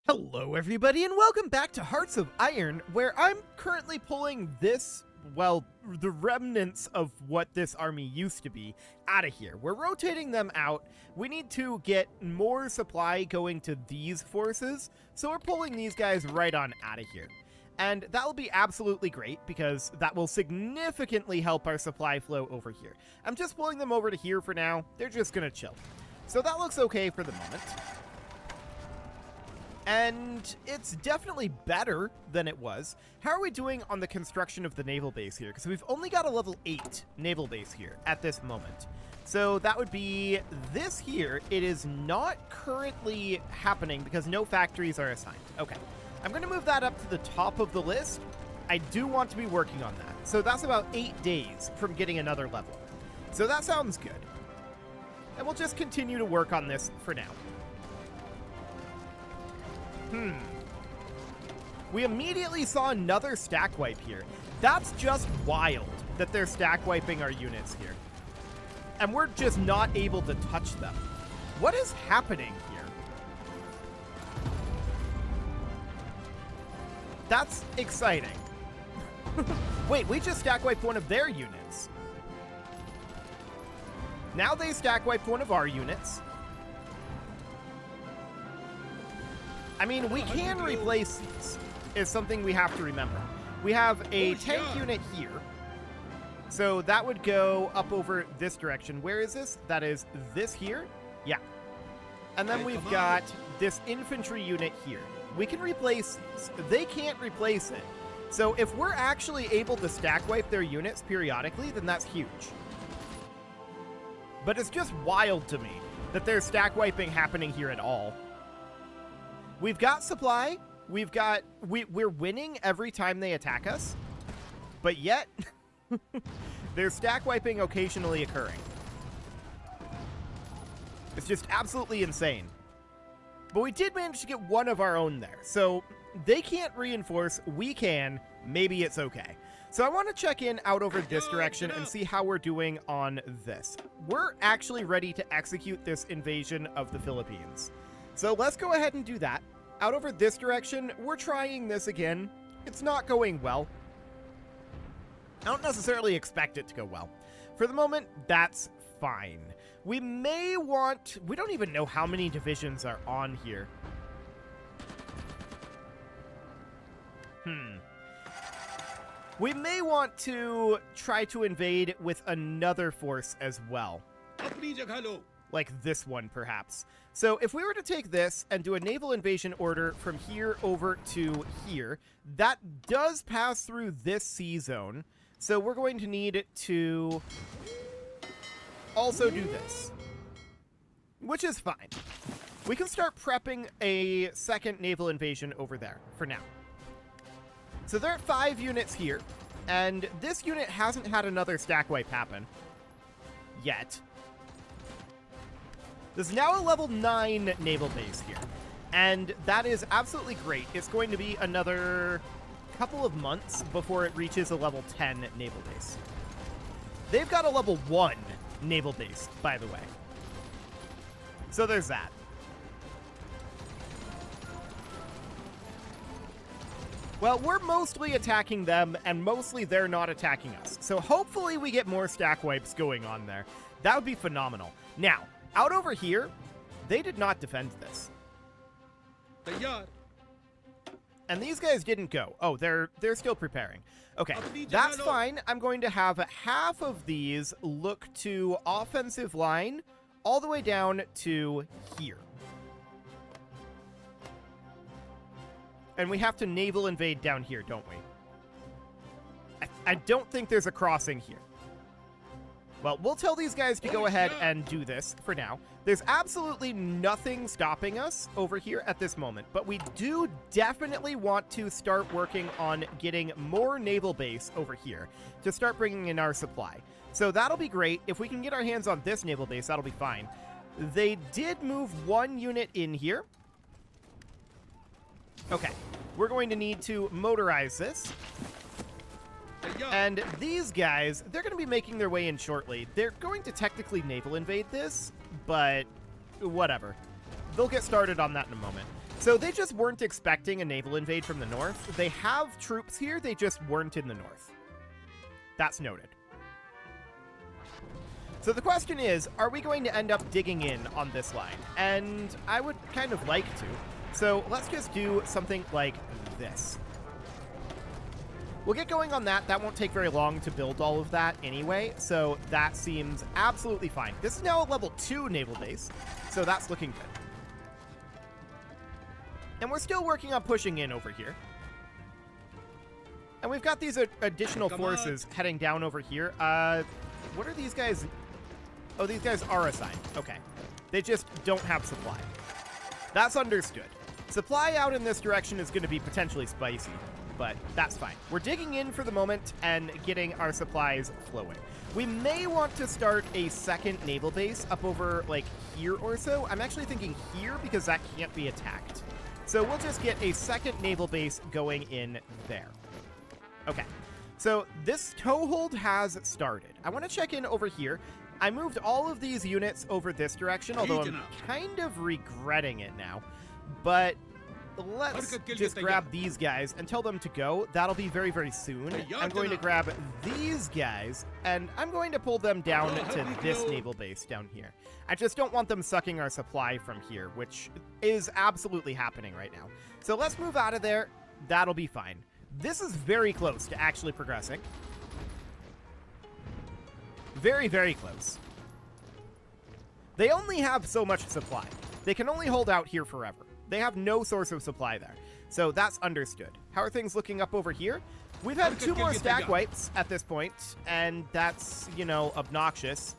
Hello everybody and welcome back to Hearts of Iron, where I'm currently pulling this, well, the remnants of what this army used to be out of here. We're rotating them out. We need to get more supply going to these forces, so we're pulling these guys right on out of here. And that will be absolutely great because that will significantly help our supply flow over here. I'm just pulling them over to here for now. They're just gonna chill. So that looks okay for the moment. And it's definitely better than it was. How are we doing on the construction of the naval base here? Because we've only got a level 8 naval base here at this moment. So that would be this here. It is not currently happening because no factories are assigned. Okay, I'm going to move that up to the top of the list. I do want to be working on that. So that's about 8 days from getting another level. So that sounds good. And we'll just continue to work on this for now. We immediately saw another stack wipe here. That's just wild that they're stack wiping our units here. And we're just not able to touch them. What is happening here? That's exciting. Wait, we just stack wiped one of their units. Now they stack wiped one of our units. I mean, we can replace these, is something we have to remember. We have a tank unit here, so that would go up over this direction. Where is this? That is this here? Yeah. And then we've got this infantry unit here. We can replace these. They can't replace it. So if we're actually able to stack wipe their units periodically, then that's huge. But it's just wild to me that there's stack wiping happening here at all. We've got supply, we're winning every time they attack us, but yet, there's stack wiping occasionally occurring. It's just absolutely insane. But we did manage to get one of our own there, so they can't reinforce, we can, maybe it's okay. So I want to check in out over this direction and see how we're doing on this. We're actually ready to execute this invasion of the Philippines. So let's go ahead and do that. Out over this direction, we're trying this again. It's not going well. I don't necessarily expect it to go well. For the moment, that's fine. We may want... We don't even know how many divisions are on here. We may want to try to invade with another force as well. Like this one, perhaps. So if we were to take this and do a naval invasion order from here over to here, that does pass through this sea zone. So we're going to need to also do this, which is fine. We can start prepping a second naval invasion over there for now. So there are 5 units here, and this unit hasn't had another stack wipe happen yet. There's now a level 9 naval base here, and that is absolutely great. It's going to be another couple of months before it reaches a level 10 naval base. They've got a level 1 naval base, by the way. So there's that. Well, we're mostly attacking them, and mostly they're not attacking us. So hopefully we get more stack wipes going on there. That would be phenomenal. Now, out over here, they did not defend this. And these guys didn't go. Oh, they're still preparing. Okay, that's fine. I'm going to have half of these look to offensive line all the way down to here. And we have to naval invade down here, don't we? I don't think there's a crossing here. Well, we'll tell these guys to go ahead and do this for now. There's absolutely nothing stopping us over here at this moment, but we do definitely want to start working on getting more naval base over here to start bringing in our supply. So that'll be great. If we can get our hands on this naval base, that'll be fine. They did move 1 unit in here. Okay, we're going to need to motorize this. And these guys, they're going to be making their way in shortly. They're going to technically naval invade this, but whatever. They'll get started on that in a moment. So they just weren't expecting a naval invade from the north. They have troops here, they just weren't in the north. That's noted. So the question is, are we going to end up digging in on this line? And I would kind of like to. So let's just do something like this. We'll get going on that. That won't take very long to build all of that anyway, so that seems absolutely fine. This is now a level 2 naval base, so that's looking good. And we're still working on pushing in over here. And we've got these additional forces heading down over here. What are these guys? Oh, these guys are assigned. Okay. They just don't have supply. That's understood. Supply out in this direction is going to be potentially spicy, but that's fine. We're digging in for the moment and getting our supplies flowing. We may want to start a second naval base up over, like, here or so. I'm actually thinking here because that can't be attacked. So we'll just get a second naval base going in there. Okay. So this toehold has started. I want to check in over here. I moved all of these units over this direction, although I'm kind of regretting it now. But let's just grab these guys and tell them to go. That'll be very, very soon. I'm going to grab these guys, and I'm going to pull them down to this naval base down here. I just don't want them sucking our supply from here, which is absolutely happening right now. So let's move out of there. That'll be fine. This is very close to actually progressing. Very, very close. They only have so much supply. They can only hold out here forever. They have no source of supply there. So that's understood. How are things looking up over here? We've had 2 more stack wipes at this point, and that's, you know, obnoxious.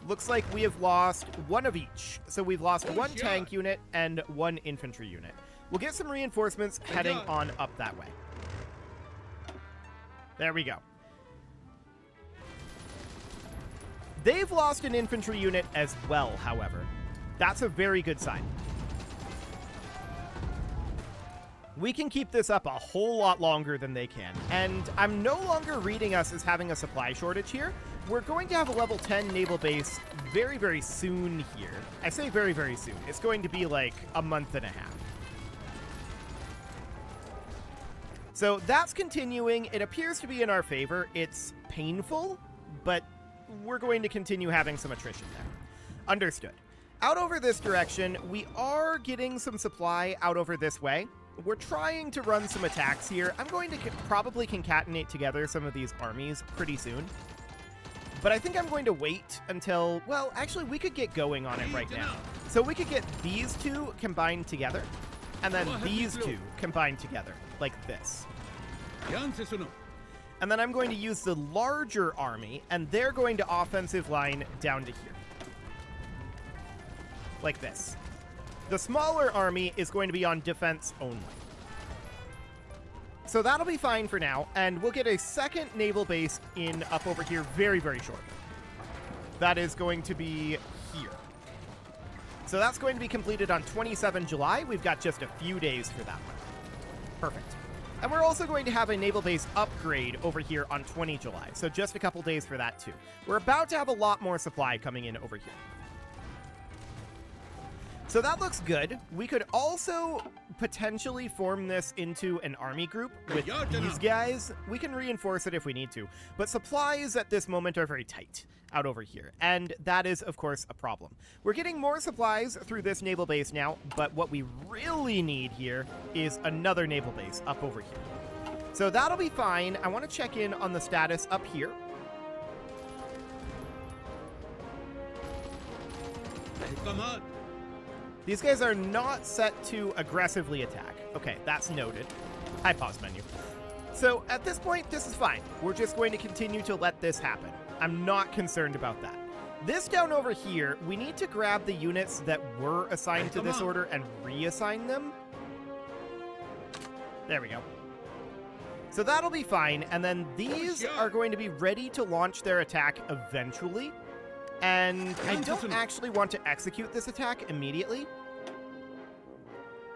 Looks like we have lost 1 of each. So we've lost 1 tank unit and 1 infantry unit. We'll get some reinforcements heading on up that way. There we go. They've lost an infantry unit as well, however. That's a very good sign. We can keep this up a whole lot longer than they can. And I'm no longer reading us as having a supply shortage here. We're going to have a level 10 naval base very, very soon here. I say very, very soon. It's going to be like a month and a half. So that's continuing. It appears to be in our favor. It's painful, but we're going to continue having some attrition there. Understood. Out over this direction, we are getting some supply out over this way. We're trying to run some attacks here. I'm going to probably concatenate together some of these armies pretty soon. But I think I'm going to wait until, well, actually, we could get going on it right now. So we could get these 2 combined together, and then these 2 combined together, like this. And then I'm going to use the larger army, and they're going to offensive line down to here. Like this. The smaller army is going to be on defense only. So that'll be fine for now, and we'll get a second naval base in up over here very, very shortly. That is going to be here. So that's going to be completed on 27 July. We've got just a few days for that one. Perfect. And we're also going to have a naval base upgrade over here on 20 July. So just a couple days for that too. We're about to have a lot more supply coming in over here. So that looks good. We could also potentially form this into an army group with these guys. We can reinforce it if we need to. But supplies at this moment are very tight out over here. And that is, of course, a problem. We're getting more supplies through this naval base now, but what we really need here is another naval base up over here. So that'll be fine. I want to check in on the status up here. Come on. These guys are not set to aggressively attack. Okay, that's noted. Hi, pause menu. So at this point, this is fine. We're just going to continue to let this happen. I'm not concerned about that. This down over here, we need to grab the units that were assigned to this order and reassign them. There we go. So that'll be fine. And then these are going to be ready to launch their attack eventually. And I don't actually want to execute this attack immediately.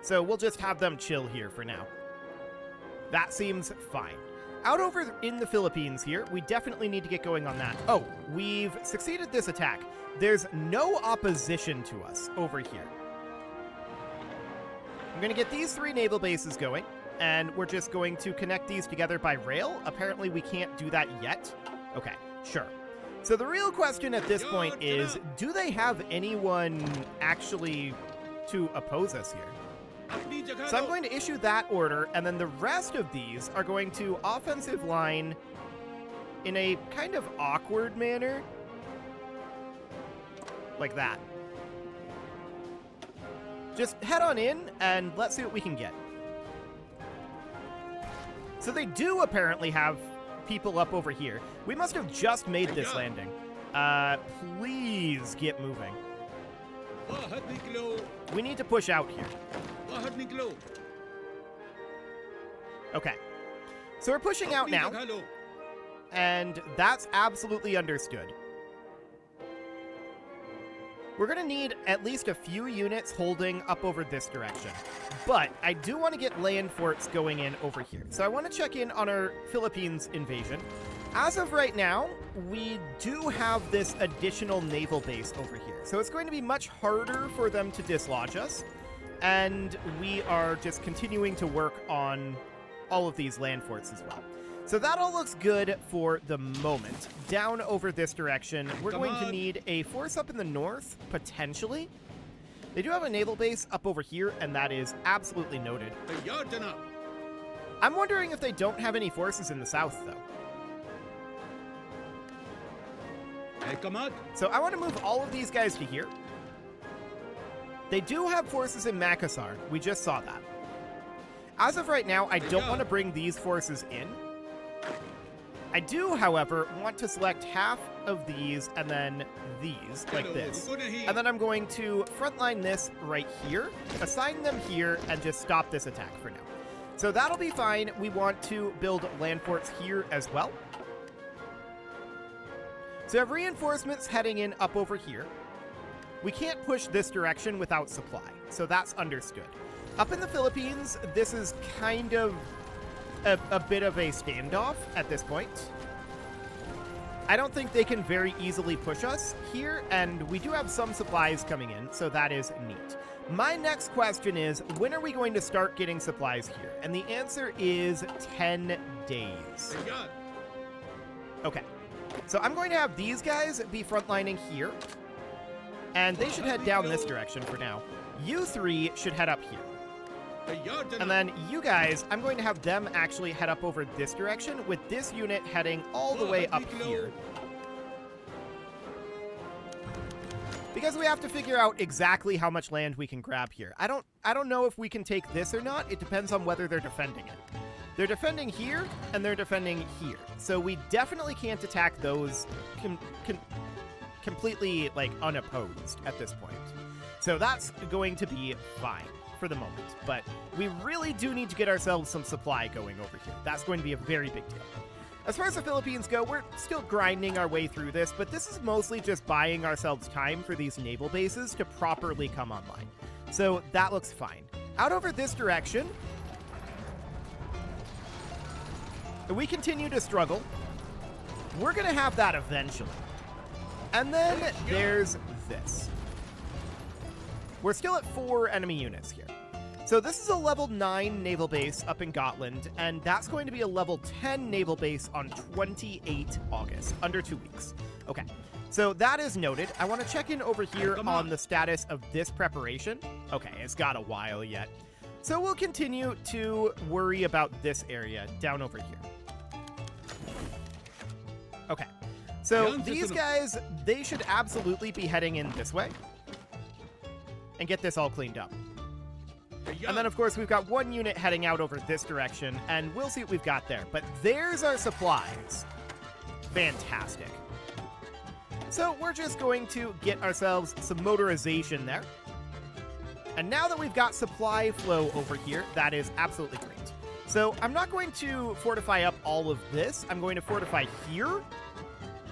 So we'll just have them chill here for now. That seems fine. Out over in the Philippines here, we definitely need to get going on that. Oh, we've succeeded this attack. There's no opposition to us over here. I'm going to get these 3 naval bases going, and we're just going to connect these together by rail. Apparently, we can't do that yet. Okay, sure. So the real question at this point is, do they have anyone actually to oppose us here? So I'm going to issue that order, and then the rest of these are going to offensive line in a kind of awkward manner. Like that. Just head on in, and let's see what we can get. So they do apparently have people up over here. We must have just made this landing. Please get moving. We need to push out here. Okay. So we're pushing out now, and that's absolutely understood. We're going to need at least a few units holding up over this direction. But I do want to get land forts going in over here. So I want to check in on our Philippines invasion. As of right now, we do have this additional naval base over here. So it's going to be much harder for them to dislodge us. And we are just continuing to work on all of these land forts as well. So that all looks good for the moment. Down over this direction, we're going to need a force up in the north, potentially. They do have a naval base up over here, and that is absolutely noted. I'm wondering if they don't have any forces in the south, though. So I want to move all of these guys to here. They do have forces in Makassar. We just saw that. As of right now, I don't want to bring these forces in. I do, however, want to select half of these and then these, like this. And then I'm going to frontline this right here, assign them here, and just stop this attack for now. So that'll be fine. We want to build land forts here as well. So I have reinforcements heading in up over here. We can't push this direction without supply, so that's understood. Up in the Philippines, this is kind of a bit of a standoff at this point. I don't think they can very easily push us here, and we do have some supplies coming in, so that is neat. My next question is, when are we going to start getting supplies here? And the answer is 10 days. Okay, so I'm going to have these guys be frontlining here, and they should head down this direction for now. You 3 should head up here. And then you guys, I'm going to have them actually head up over this direction, with this unit heading all the way up here. Because we have to figure out exactly how much land we can grab here. I don't know if we can take this or not. It depends on whether they're defending it. They're defending here, and they're defending here. So we definitely can't attack those completely, like, unopposed at this point. So that's going to be fine for the moment, but we really do need to get ourselves some supply going over here. That's going to be a very big deal. As far as the Philippines go, we're still grinding our way through this, but this is mostly just buying ourselves time for these naval bases to properly come online. So that looks fine. Out over this direction, we continue to struggle. We're going to have that eventually. And then there's this. We're still at 4 enemy units here. So this is a level 9 naval base up in Gotland, and that's going to be a level 10 naval base on 28 August, under 2 weeks. Okay, so that is noted. I want to check in over here on the status of this preparation. Okay, it's got a while yet. So we'll continue to worry about this area down over here. Okay, so these guys, they should absolutely be heading in this way and get this all cleaned up. And then, of course, we've got 1 unit heading out over this direction, and we'll see what we've got there. But there's our supplies. Fantastic. So we're just going to get ourselves some motorization there. And now that we've got supply flow over here, that is absolutely great. So I'm not going to fortify up all of this. I'm going to fortify here.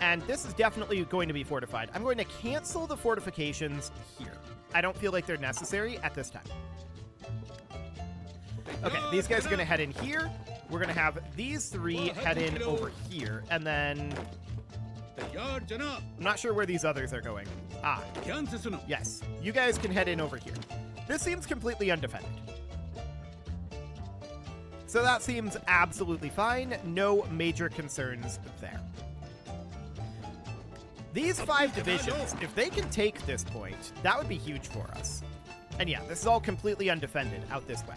And this is definitely going to be fortified. I'm going to cancel the fortifications here. I don't feel like they're necessary at this time. Okay, these guys are going to head in here. We're going to have these 3 head in over here. And then I'm not sure where these others are going. Ah, yes. You guys can head in over here. This seems completely undefended. So that seems absolutely fine. No major concerns there. These 5 divisions, if they can take this point, that would be huge for us. And yeah, this is all completely undefended out this way.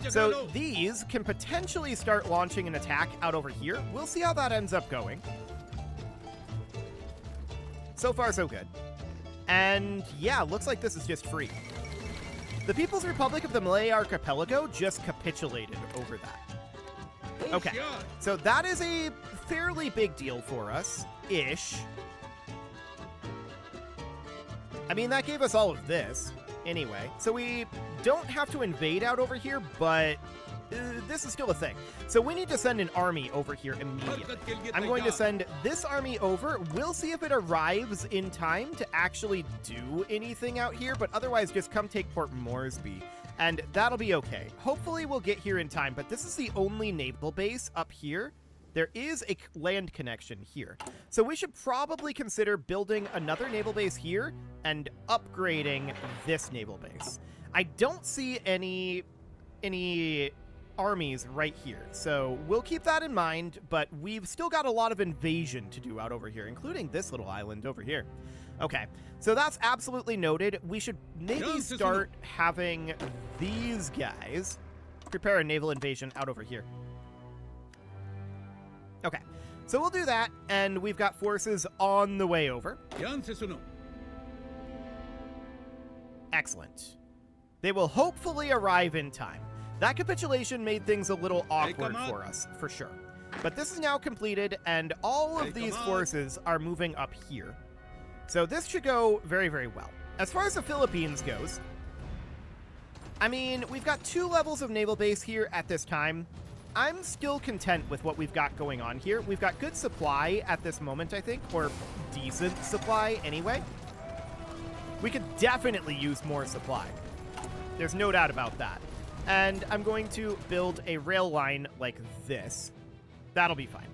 So these can potentially start launching an attack out over here. We'll see how that ends up going. So far, so good. And yeah, looks like this is just free. The People's Republic of the Malay Archipelago just capitulated over that. Okay, so that is a fairly big deal for us-ish. I mean, that gave us all of this. Anyway, so we don't have to invade out over here, but this is still a thing. So we need to send an army over here immediately. I'm going to send this army over. We'll see if it arrives in time to actually do anything out here, but otherwise just come take Port Moresby, and that'll be okay. Hopefully we'll get here in time, but this is the only naval base up here. There is a land connection here. So we should probably consider building another naval base here and upgrading this naval base. I don't see any armies right here, so we'll keep that in mind, but we've still got a lot of invasion to do out over here, including this little island over here. Okay, so that's absolutely noted. We should maybe start having these guys prepare a naval invasion out over here. Okay, so we'll do that, and we've got forces on the way over. Excellent. They will hopefully arrive in time. That capitulation made things a little awkward for us, for sure. But this is now completed, and all of these forces are moving up here. So this should go very, very well. As far as the Philippines goes, I mean, we've got 2 levels of naval base here at this time. I'm still content with what we've got going on here. We've got good supply at this moment, I think, or decent supply anyway. We could definitely use more supply. There's no doubt about that. And I'm going to build a rail line like this. That'll be fine.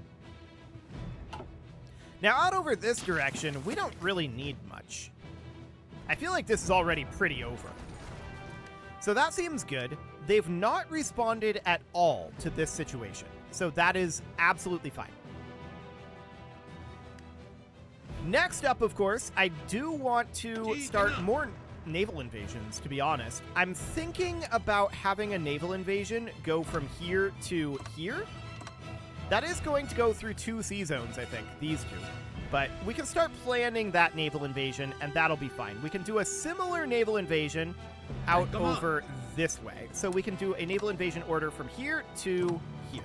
Now, out over this direction, we don't really need much. I feel like this is already pretty over. So that seems good. They've not responded at all to this situation, so that is absolutely fine. Next up, of course, I do want to start more naval invasions, to be honest. I'm thinking about having a naval invasion go from here to here. That is going to go through 2 sea zones, I think, these 2. But we can start planning that naval invasion, and that'll be fine. We can do a similar naval invasion out over this way. So we can do a naval invasion order from here to here.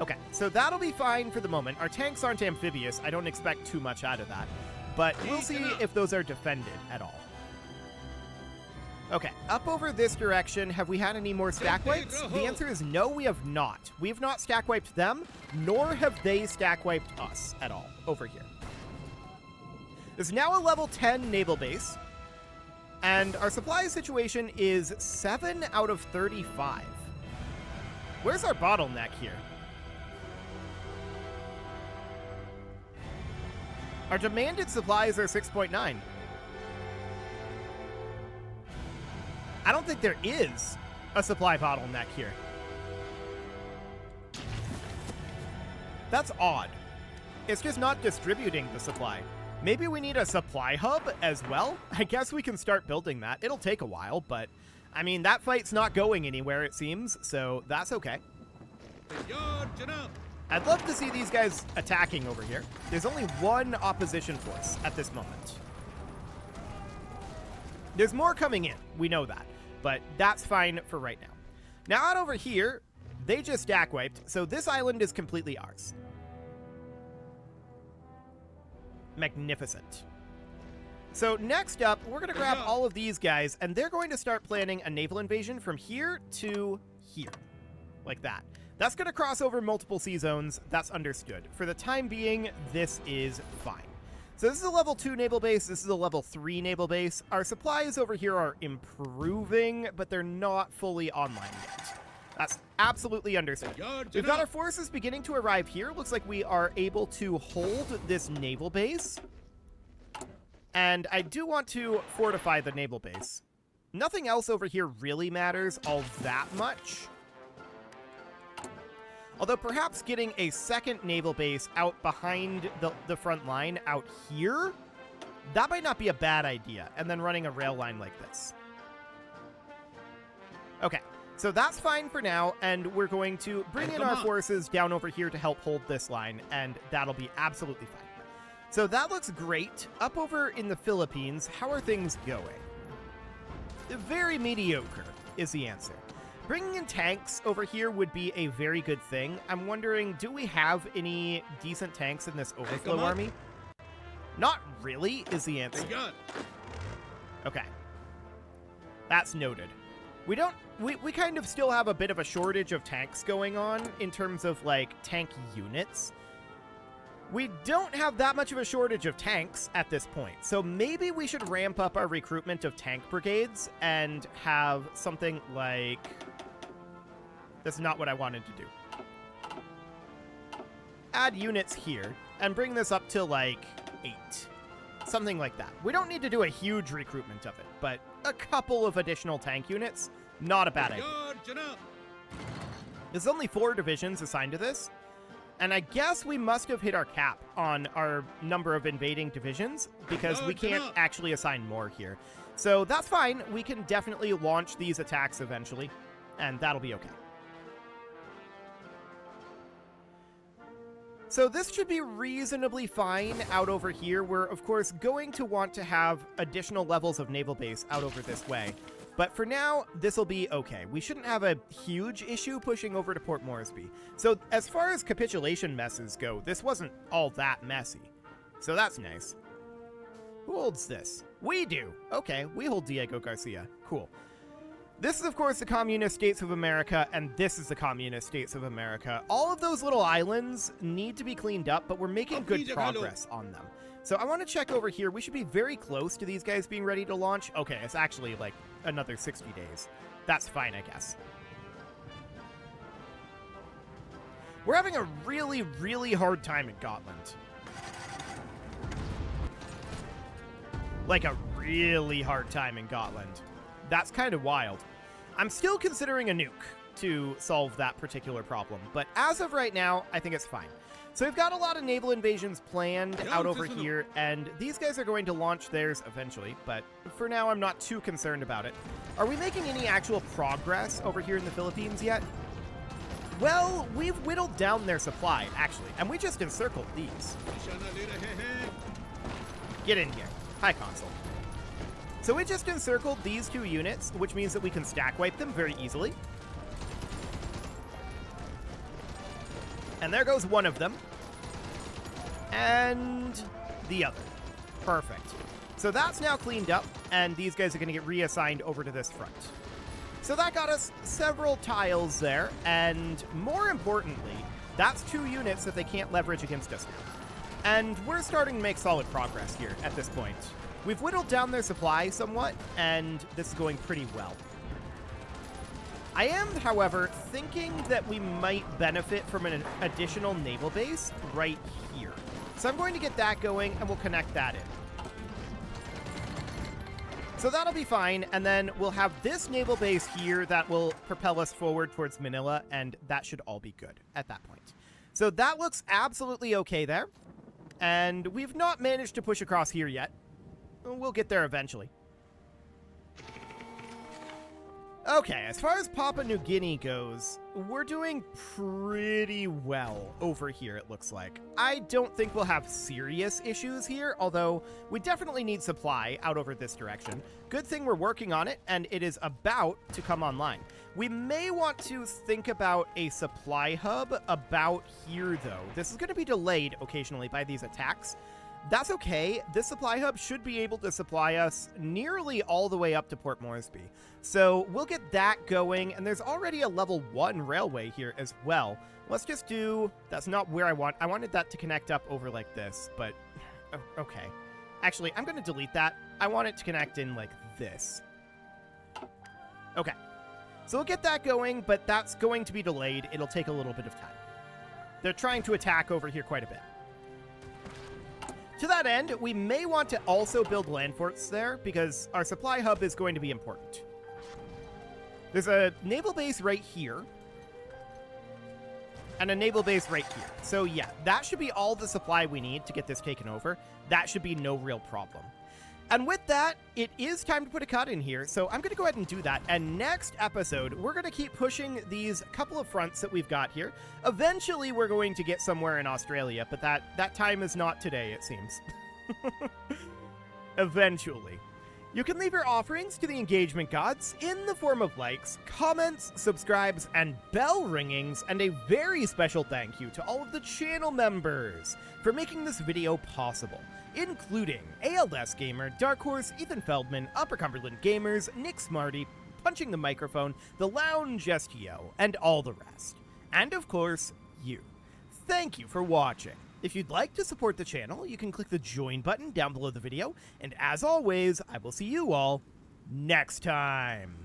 Okay, so that'll be fine for the moment. Our tanks aren't amphibious. I don't expect too much out of that. But we'll see if those are defended at all. Okay, up over this direction, have we had any more stack wipes? The answer is no, we have not. We have not stack wiped them, nor have they stack wiped us at all over here. There's now a level 10 naval base, and our supply situation is 7 out of 35. Where's our bottleneck here? Our demanded supplies are 6.9. I don't think there is a supply bottleneck here. That's odd. It's just not distributing the supply. Maybe we need a supply hub as well? I guess we can start building that. It'll take a while, but I mean, that fight's not going anywhere, it seems, so that's okay. I'd love to see these guys attacking over here. There's only 1 opposition force at this moment. There's more coming in, we know that, but that's fine for right now. Now out over here, they just stack wiped, so this island is completely ours. Magnificent. So next up, we're going to grab all of these guys, and they're going to start planning a naval invasion from here to here, like that. That's going to cross over multiple sea zones. That's understood. For the time being, this is fine. So this is a level 2 naval base. This is a level 3 naval base. Our supplies over here are improving, but they're not fully online yet. That's absolutely understood. We've got our forces beginning to arrive here. Looks like we are able to hold this naval base. And I do want to fortify the naval base. Nothing else over here really matters all that much. Although perhaps getting a second naval base out behind the front line out here, that might not be a bad idea. And then running a rail line like this. Okay, so that's fine for now, and we're going to bring in our forces down over here to help hold this line, and that'll be absolutely fine. So that looks great. Up over in the Philippines, how are things going? Very mediocre is the answer. Bringing in tanks over here would be a very good thing. I'm wondering, do we have any decent tanks in this overflow army? Not really is the answer. Okay. That's noted. We kind of still have a bit of a shortage of tanks going on in terms of, like, tank units. We don't have that much of a shortage of tanks at this point, so maybe we should ramp up our recruitment of tank brigades and have something like... That's not what I wanted to do. Add units here and bring this up to, like, 8. Something like that. We don't need to do a huge recruitment of it, but a couple of additional tank units, not a bad idea. There's only 4 divisions assigned to this, and I guess we must have hit our cap on our number of invading divisions because we can't actually assign more here. So that's fine. We can definitely launch these attacks eventually, and that'll be okay. So this should be reasonably fine out over here. We're, of course, going to want to have additional levels of naval base out over this way. But for now, this will be okay. We shouldn't have a huge issue pushing over to Port Moresby. So as far as capitulation messes go, this wasn't all that messy. So that's nice. Who holds this? We do. Okay, we hold Diego Garcia. Cool. This is, of course, the Communist States of America, and this is the Communist States of America. All of those little islands need to be cleaned up, but we're making good progress on them. So I want to check over here. We should be very close to these guys being ready to launch. Okay, it's actually like another 60 days. That's fine, I guess. We're having a really, really hard time in Gotland. Like a really hard time in Gotland. That's kind of wild. I'm still considering a nuke to solve that particular problem, but as of right now, I think it's fine. So we've got a lot of naval invasions planned out over here, and these guys are going to launch theirs eventually, but for now, I'm not too concerned about it. Are we making any actual progress over here in the Philippines yet? Well, we've whittled down their supply, actually, and we just encircled these. Get in here. Hi, Consul. So we just encircled these 2 units, which means that we can stack wipe them very easily. And there goes one of them. And the other. Perfect. So that's now cleaned up, and these guys are going to get reassigned over to this front. So that got us several tiles there, and more importantly, that's 2 units that they can't leverage against us now. And we're starting to make solid progress here at this point. We've whittled down their supply somewhat, and this is going pretty well. I am, however, thinking that we might benefit from an additional naval base right here. So I'm going to get that going, and we'll connect that in. So that'll be fine, and then we'll have this naval base here that will propel us forward towards Manila, and that should all be good at that point. So that looks absolutely okay there, and we've not managed to push across here yet. We'll get there eventually. Okay, as far as Papua New Guinea goes, we're doing pretty well over here, it looks like. I don't think we'll have serious issues here, although we definitely need supply out over this direction. Good thing we're working on it, and it is about to come online. We may want to think about a supply hub about here, though. This is going to be delayed occasionally by these attacks. That's okay. This supply hub should be able to supply us nearly all the way up to Port Moresby. So we'll get that going, and there's already a level 1 railway here as well. Let's just do... That's not where I wanted that to connect up over like this, but... Okay. Actually, I'm going to delete that. I want it to connect in like this. Okay. So we'll get that going, but that's going to be delayed. It'll take a little bit of time. They're trying to attack over here quite a bit. To that end, we may want to also build land forts there because our supply hub is going to be important. There's a naval base right here and a naval base right here. So yeah, that should be all the supply we need to get this taken over. That should be no real problem. And with that, it is time to put a cut in here, so I'm going to go ahead and do that. And next episode, we're going to keep pushing these couple of fronts that we've got here. Eventually, we're going to get somewhere in Australia, but that time is not today, it seems. Eventually. You can leave your offerings to the engagement gods in the form of likes, comments, subscribes, and bell ringings, and a very special thank you to all of the channel members for making this video possible, including ALS Gamer, Dark Horse, Ethan Feldman, Upper Cumberland Gamers, Nick Smarty, Punching the Microphone, The Lounge STO, and all the rest. And of course, you. Thank you for watching. If you'd like to support the channel, you can click the join button down below the video, and as always, I will see you all next time.